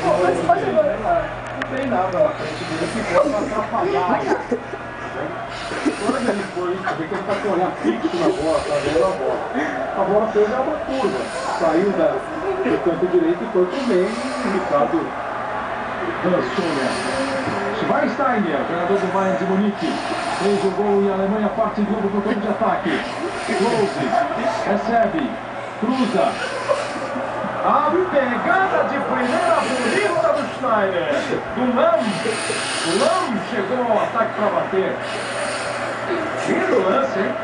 Pô, mas pode agora. Não tem nada na frente dele que possa atrapalhar. Quando ele foi, você vê que ele está com o olhar fixo na bola, tá vendo a bola. A bola fez uma curva, saiu do canto direito e foi pro meio, o Ricardo dançou. Schweinsteiger, jogador do Bayern de Munique, fez o gol e a Alemanha parte de novo pro campo de ataque. Close, recebe, cruza. A pegada de primeira bonita do Schneider. Do Lam. O Lam chegou ao ataque para bater. Lindo lance, hein?